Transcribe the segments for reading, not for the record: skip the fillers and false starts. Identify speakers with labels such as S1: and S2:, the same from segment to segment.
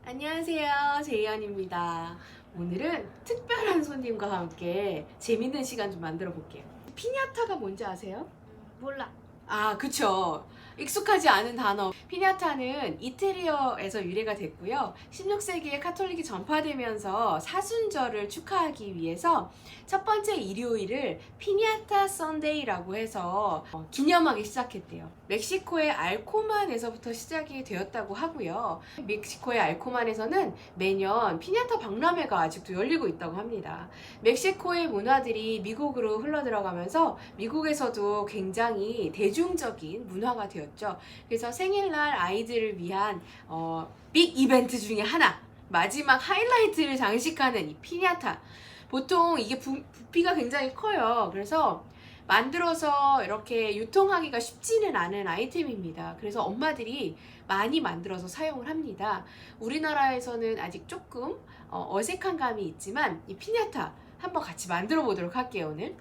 S1: 안녕하세요. 제이연입니다. 오늘은 특별한 손님과 함께 재밌는 시간 좀 만들어 볼게요. 피냐타가 뭔지 아세요?
S2: 몰라.
S1: 아, 그쵸. 익숙하지 않은 단어. 피냐타는 이태리어에서 유래가 됐고요. 16세기에 카톨릭이 전파되면서 사순절을 축하하기 위해서 첫 번째 일요일을 피냐타 선데이라고 해서 기념하기 시작했대요. 멕시코의 알코만에서부터 시작이 되었다고 하고요. 멕시코의 알코만에서는 매년 피냐타 박람회가 아직도 열리고 있다고 합니다. 멕시코의 문화들이 미국으로 흘러들어가면서 미국에서도 굉장히 대중적인 문화가 되었죠. 그래서 생일날 아이들을 위한 빅 이벤트 중에 하나, 마지막 하이라이트를 장식하는 이 피냐타. 보통 이게 부피가 굉장히 커요. 그래서 만들어서 이렇게 유통하기가 쉽지는 않은 아이템입니다. 그래서 엄마들이 많이 만들어서 사용을 합니다. 우리나라에서는 아직 조금 어색한 감이 있지만 이 피냐타 한번 같이 만들어 보도록 할게요, 오늘.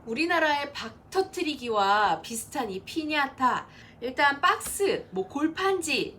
S1: 우리나라의 박 터트리기와 비슷한 이 피냐타, 일단 박스, 골판지,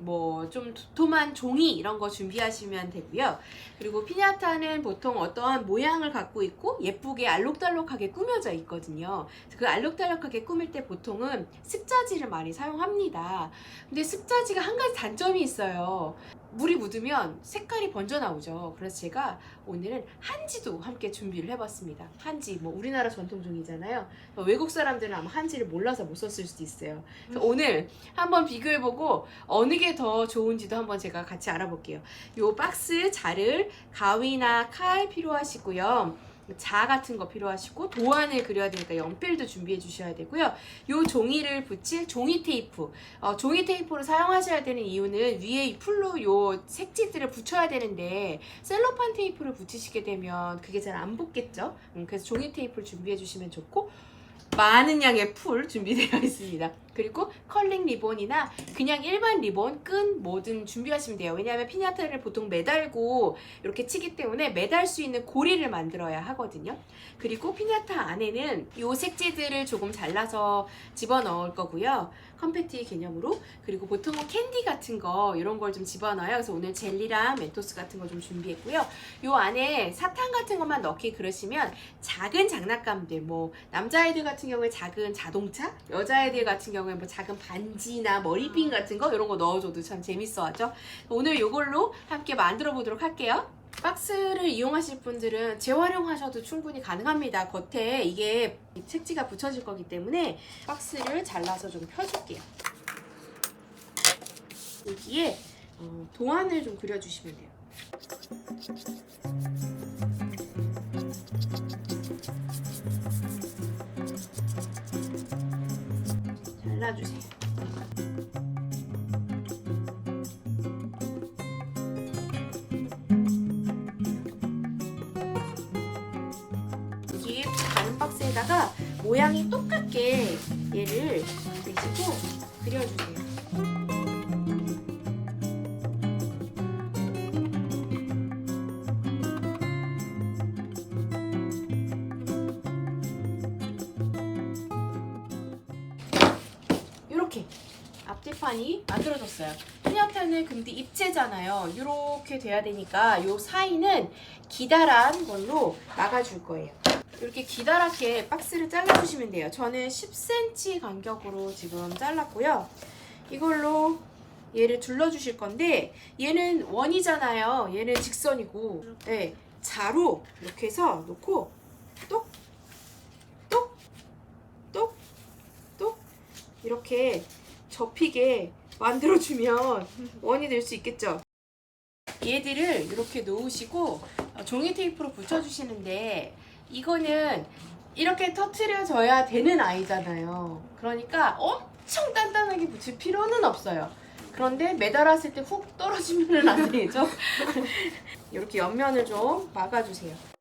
S1: 좀 도톰한 종이 이런 거 준비하시면 되고요. 그리고 피냐타는 보통 어떠한 모양을 갖고 있고 예쁘게 알록달록하게 꾸며져 있거든요. 그 알록달록하게 꾸밀 때 보통은 습자지를 많이 사용합니다. 근데 습자지가 한 가지 단점이 있어요. 물이 묻으면 색깔이 번져 나오죠. 그래서 제가 오늘은 한지도 함께 준비를 해봤습니다. 한지, 우리나라 전통종이잖아요. 외국 사람들은 아마 한지를 몰라서 못 썼을 수도 있어요. 그래서 오늘 한번 비교해보고 어느 게 더 좋은지도 한번 제가 같이 알아볼게요. 요 박스 자를 가위나 칼 필요하시고요. 자 같은 거 필요하시고, 도안을 그려야 되니까 연필도 준비해 주셔야 되고요. 요 종이를 붙일 종이 테이프, 종이 테이프를 사용하셔야 되는 이유는 위에 이 풀로 요 색지들을 붙여야 되는데 셀로판 테이프를 붙이시게 되면 그게 잘 안 붙겠죠. 그래서 종이 테이프를 준비해 주시면 좋고, 많은 양의 풀 준비되어 있습니다. 그리고 컬링 리본이나 그냥 일반 리본, 끈 뭐든 준비하시면 돼요. 왜냐하면 피냐타를 보통 매달고 이렇게 치기 때문에 매달 수 있는 고리를 만들어야 하거든요. 그리고 피냐타 안에는 이 색지들을 조금 잘라서 집어넣을 거고요. 컨페티 개념으로. 그리고 보통은 캔디 같은 거 이런 걸 좀 집어넣어요. 그래서 오늘 젤리랑 멘토스 같은 거 좀 준비했고요. 이 안에 사탕 같은 것만 넣기 그러시면 작은 장난감들, 남자아이들 같은 경우에 작은 자동차, 여자아이들 같은 경우에 작은 반지나 머리핀 같은 거 이런 거 넣어줘도 참 재밌어하죠. 오늘 이걸로 함께 만들어 보도록 할게요. 박스를 이용하실 분들은 재활용하셔도 충분히 가능합니다. 겉에 이게 색지가 붙여질 거기 때문에 박스를 잘라서 좀 펴줄게요. 여기에 도안을 좀 그려주시면 돼요. 잘라주세요. 여기 다른 박스에다가 모양이 똑같게 얘를 내시고 그려주세요. 이렇게 앞뒤판이 만들어졌어요. 피냐타는 근데 입체잖아요. 이렇게 돼야 되니까 요 사이는 기다란 걸로 막아줄 거예요. 이렇게 기다랗게 박스를 잘라주시면 돼요. 저는 10cm 간격으로 지금 잘랐고요. 이걸로 얘를 둘러주실 건데, 얘는 원이잖아요. 얘는 직선이고, 네, 자로 이렇게 해서 놓고 똑, 똑, 똑, 똑 이렇게 접히게 만들어주면 원이 될 수 있겠죠. 얘들을 이렇게 놓으시고 종이 테이프로 붙여주시는데, 이거는 이렇게 터트려져야 되는 아이잖아요. 그러니까 엄청 단단하게 붙일 필요는 없어요. 그런데 매달았을 때 훅 떨어지면 안 되죠. 이렇게 옆면을 좀 막아주세요.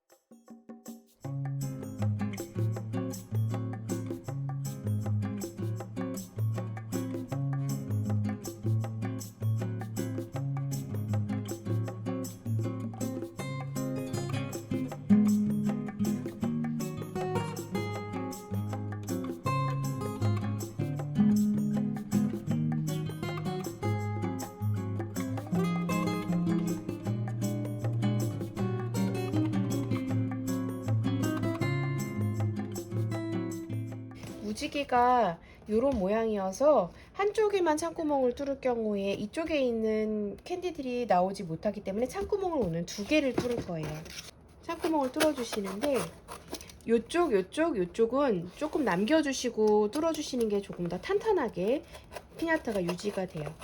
S1: 무지개가 이런 모양이어서 한쪽에만 창구멍을 뚫을 경우에 이쪽에 있는 캔디들이 나오지 못하기 때문에 창구멍을 오늘 2개를 뚫을 거예요. 창구멍을 뚫어주시는데 요쪽은 조금 남겨주시고 뚫어주시는 게 조금 더 탄탄하게 피냐타가 유지가 돼요.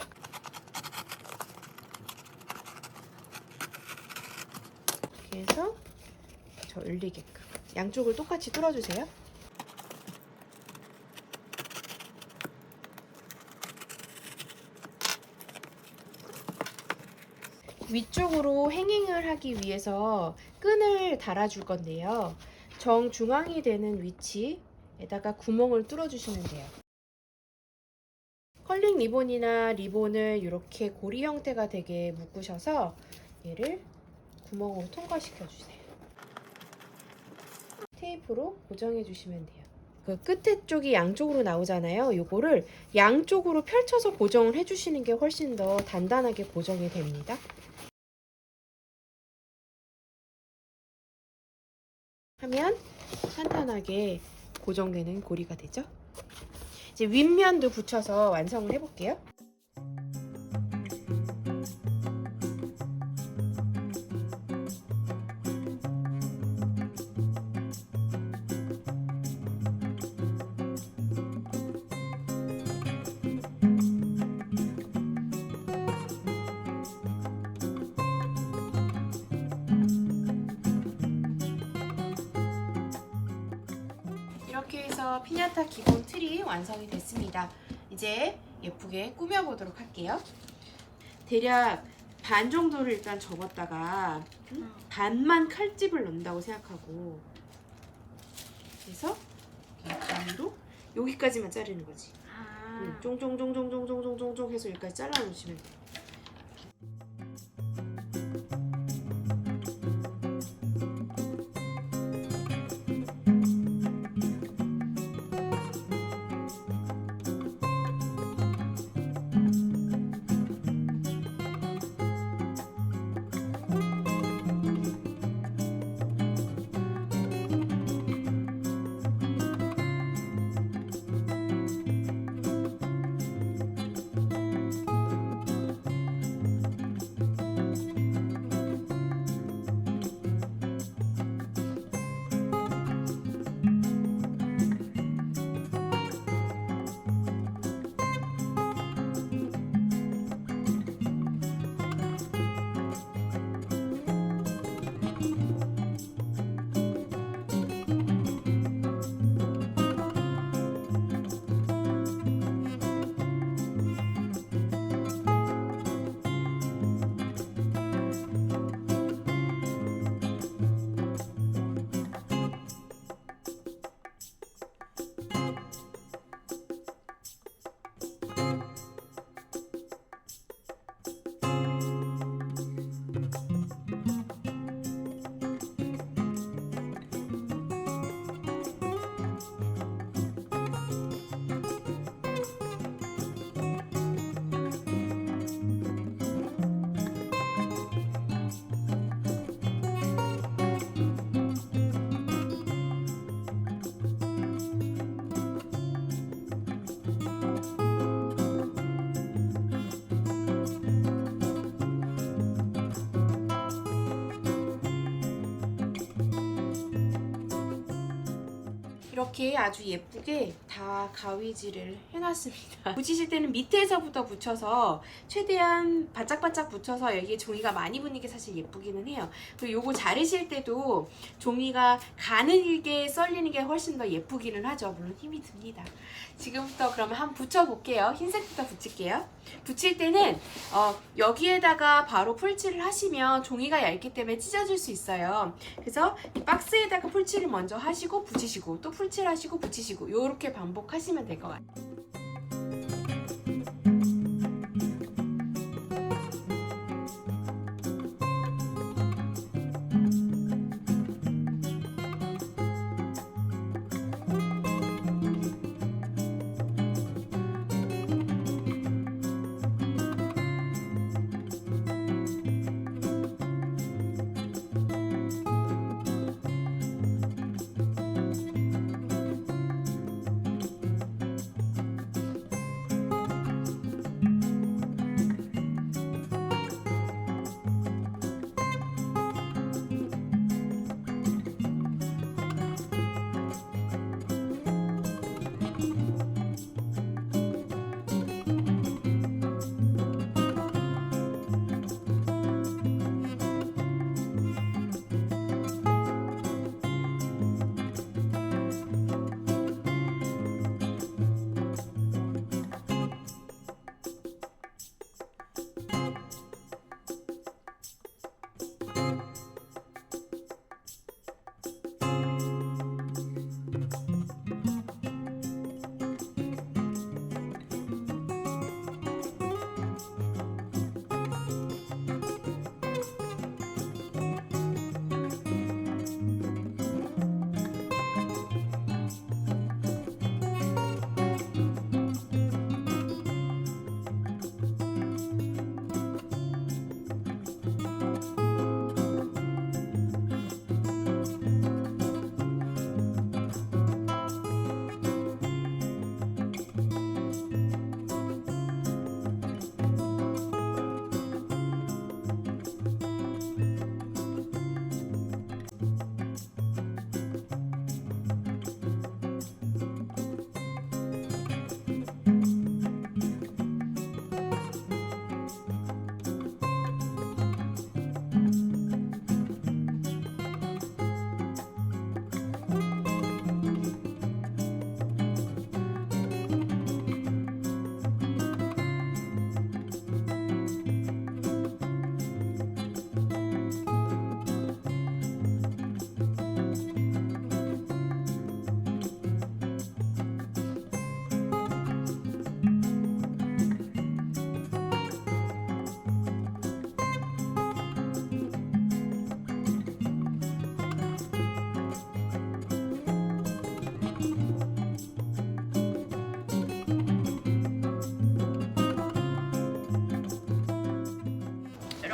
S1: 이렇게 해서 저 열리게끔 양쪽을 똑같이 뚫어주세요. 위쪽으로 행잉을 하기 위해서 끈을 달아줄 건데요. 정중앙이 되는 위치에다가 구멍을 뚫어주시면 돼요. 컬링 리본이나 리본을 이렇게 고리 형태가 되게 묶으셔서 얘를 구멍으로 통과시켜 주세요. 테이프로 고정해 주시면 돼요. 그 끝에 쪽이 양쪽으로 나오잖아요. 요거를 양쪽으로 펼쳐서 고정을 해주시는 게 훨씬 더 단단하게 고정이 됩니다. 하면 탄탄하게 고정되는 고리가 되죠. 이제 윗면도 붙여서 완성을 해볼게요. 이렇게 해서 피냐타 기본 틀이 완성이 됐습니다. 이제 예쁘게 꾸며보도록 할게요. 대략 반 정도를 일단 접었다가 반만 칼집을 넣는다고 생각하고, 그래서 가위로 여기까지만 자르는 거지. 쫑쫑쫑쫑쫑쫑쫑쫑 해서 여기까지 잘라 놓으시면 돼요. 이렇게 아주 예쁘게 다 가위질을 해놨습니다. 붙이실 때는 밑에서부터 붙여서 최대한 바짝바짝 붙여서 여기에 종이가 많이 붙는 게 사실 예쁘기는 해요. 그리고 요거 자르실 때도 종이가 가늘게 썰리는 게 훨씬 더 예쁘기는 하죠. 물론 힘이 듭니다. 지금부터 그러면 한번 붙여볼게요. 흰색부터 붙일게요. 붙일 때는 여기에다가 바로 풀칠을 하시면 종이가 얇기 때문에 찢어질 수 있어요. 그래서 이 박스에다가 풀칠을 먼저 하시고 붙이시고 또 풀칠하시고 붙이시고 요렇게 반복하시면 될 것 같아요.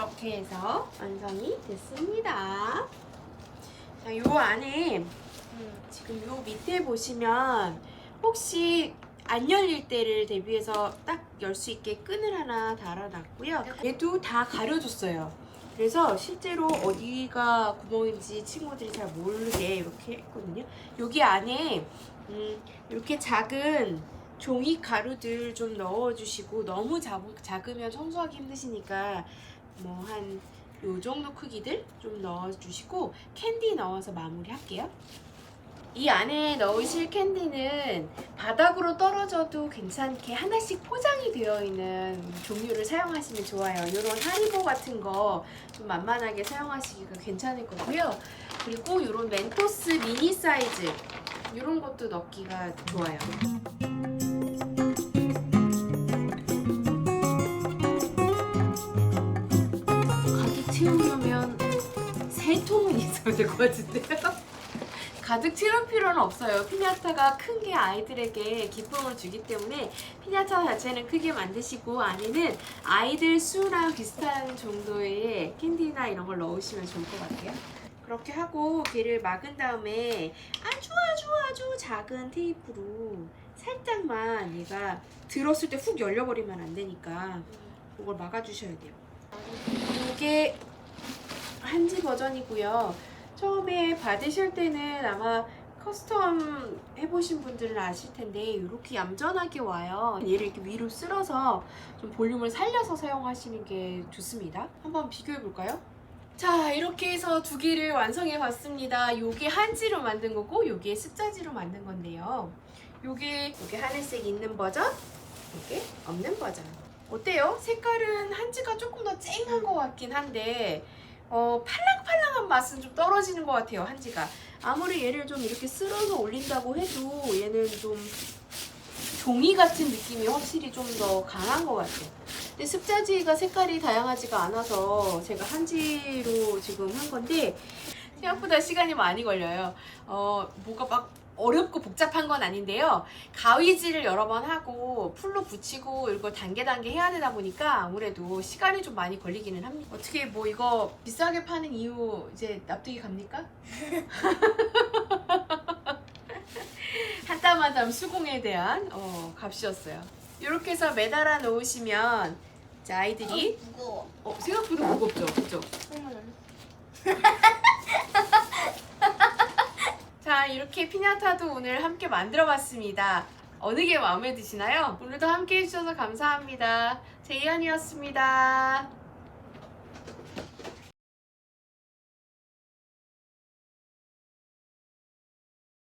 S1: 이렇게 해서 완성이 됐습니다. 자, 요 안에 지금 요 밑에 보시면 혹시 안 열릴 때를 대비해서 딱 열 수 있게 끈을 하나 달아놨고요. 얘도 다 가려줬어요. 그래서 실제로 어디가 구멍인지 친구들이 잘 모르게 이렇게 했거든요. 여기 안에 이렇게 작은 종이 가루들 좀 넣어주시고, 너무 작으면 청소하기 힘드시니까 뭐 한 요 정도 크기들 좀 넣어주시고 캔디 넣어서 마무리할게요. 이 안에 넣으실 캔디는 바닥으로 떨어져도 괜찮게 하나씩 포장이 되어 있는 종류를 사용하시면 좋아요. 이런 하리보 같은 거 좀 만만하게 사용하시기가 괜찮을 거고요. 그리고 이런 멘토스 미니 사이즈 이런 것도 넣기가 좋아요. 가득 채우려면 3통은 있어야 될 것 같은데요. 가득 채울 필요는 없어요. 피냐타가 큰 게 아이들에게 기쁨을 주기 때문에 피냐타 자체는 크게 만드시고 안에는 아이들 수랑 비슷한 정도의 캔디나 이런 걸 넣으시면 좋을 것 같아요. 그렇게 하고 걔를 막은 다음에 아주 작은 테이프로 살짝만, 얘가 들었을 때 훅 열려버리면 안 되니까 이걸 막아주셔야 돼요. 이게 한지 버전이고요. 처음에 받으실 때는 아마 커스텀 해보신 분들은 아실 텐데 이렇게 얌전하게 와요. 얘를 이렇게 위로 쓸어서 좀 볼륨을 살려서 사용하시는 게 좋습니다. 한번 비교해 볼까요? 자, 이렇게 해서 두 개를 완성해 봤습니다. 요게 한지로 만든 거고 요게 습자지로 만든 건데요. 요게 하늘색 있는 버전, 요게 없는 버전. 어때요? 색깔은 한지가 조금 더 쨍한 것 같긴 한데 팔랑팔랑한 맛은 좀 떨어지는 것 같아요, 한지가. 아무리 얘를 좀 이렇게 쓸어서 올린다고 해도 얘는 좀 종이 같은 느낌이 확실히 좀 더 강한 것 같아요. 근데 습자지가 색깔이 다양하지가 않아서 제가 한지로 지금 한 건데 생각보다 시간이 많이 걸려요. 뭐가 막 어렵고 복잡한 건 아닌데요. 가위질을 여러 번 하고 풀로 붙이고 이걸 단계 해야 되다 보니까 아무래도 시간이 좀 많이 걸리기는 합니다. 어떻게 뭐 이거 비싸게 파는 이유 이제 납득이 갑니까? 한 땀 한 땀 수공에 대한 값이었어요. 이렇게 해서 매달아 놓으시면 이제 아이들이
S2: 무거워.
S1: 생각보다 무겁죠, 그죠? 자, 이렇게 피냐타도 오늘 함께 만들어 봤습니다. 어느 게 마음에 드시나요? 오늘도 함께 해주셔서 감사합니다. 제이언이었습니다.